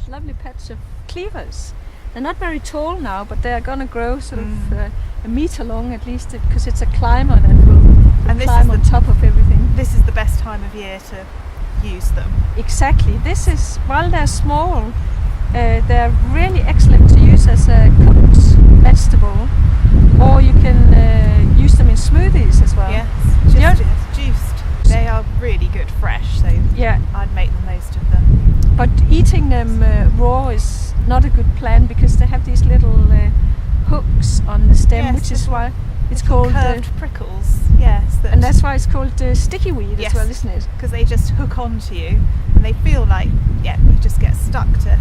lovely patch of cleavers. They're not very tall now, but they are going to grow sort of a meter long at least, because it's a climber that will climb on top of everything. This is the best time of year to use them. Exactly. This is, while they're small, they're really excellent to use as a cooked vegetable, or you can use them in smoothies as well. Yes, juiced. They are really good fresh, so yeah, I'd make the most of them. But eating them raw is not a good plan, because they have these little hooks on the stem, which is why it's called curved prickles. Yes, and that's why it's called sticky weed as well, isn't it? Because they just hook onto you, and they feel like you just get stuck to.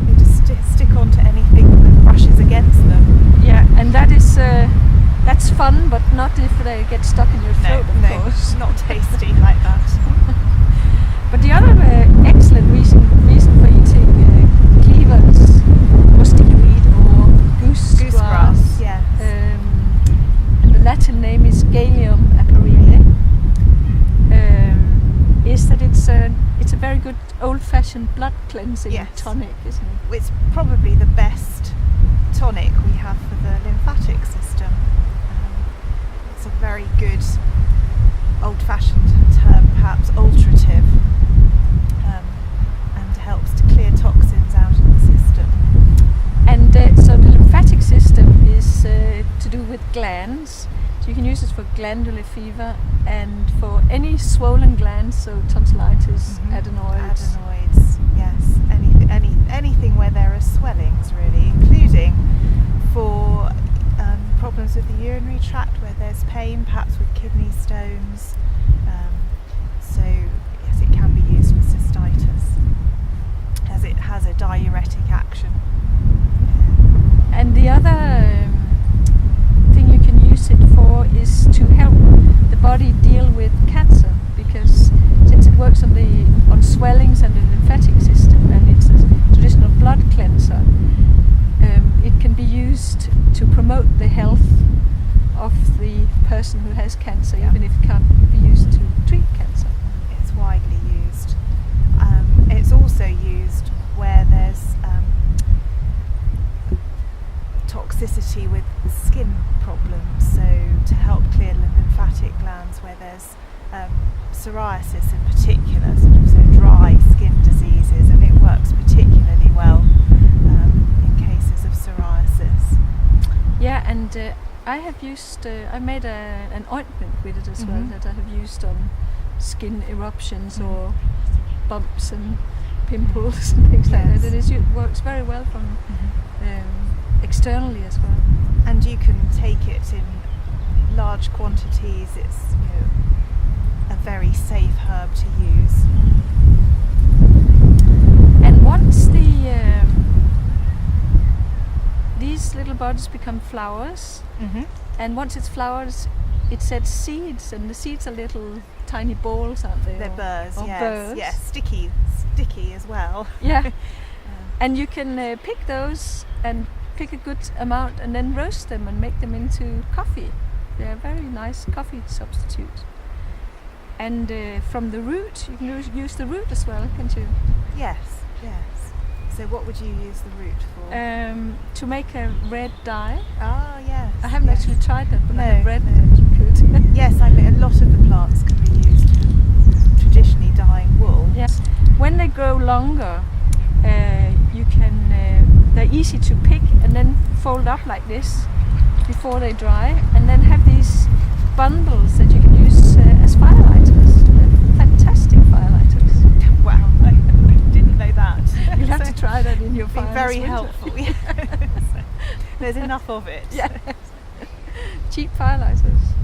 They just stick onto anything that brushes against them. Yeah, and that is that's fun, but not if they get stuck in your throat. Of course, not tasty like that. But the other excellent reason for eating cleavers, or sticky weed, or goosegrass, yes. And the Latin name is Galium aparine, is that it's a very good old-fashioned blood cleansing tonic, isn't it? It's probably the best tonic we have for the lymphatic system. It's a very good old-fashioned term, perhaps alterative, and helps to clear toxins out of the system. And so the lymphatic system is to do with glands. So you can use it for glandular fever and for any swollen glands, so tonsillitis, adenoids. Adenoids, yes. Anything where there are swellings, really, including for problems with the urinary tract where there's pain, perhaps with kidney stones. So yes, it can be used for cystitis, as it has a diuretic action. And the other thing you can use it for is to help the body deal with cancer, because since it works on swellings and the lymphatic system, and it's a traditional blood cleanser, it can be used to promote the health of the person who has cancer, even if it can't be used to treat cancer. It's widely used. It's also used where there's toxicity with skin problems, so to help clear the lymphatic glands where there's psoriasis in particular, sort of so dry skin diseases, and it works particularly well in cases of psoriasis. Yeah, and I have used, I made an ointment with it as well, that I have used on skin eruptions or bumps and pimples and things like that. It works very well from externally as well. And you can take it in large quantities. It's a very safe herb to use. And once these little buds become flowers, and once it's flowers, it sets seeds, and the seeds are little tiny balls, aren't they? They're burrs, yes. Burrs. Yes, sticky as well. Yeah. And you can pick those and pick a good amount and then roast them and make them into coffee. They're a very nice coffee substitute. And from the root, you can use the root as well, can't you? Yes. So what would you use the root for? To make a red dye. Ah, yes. I haven't actually tried that, but I have read that you could. Yes, I mean, a lot of the plants can be used for traditionally dyeing wool. Yes. When they grow longer, you can. They're easy to pick and then fold up like this before they dry, and then have these bundles that you can use as firelighters. They're fantastic firelighters. Wow, I didn't know that. You'll have to try that in your fire. Very helpful. Yes. There's enough of it. Yeah. Cheap firelighters.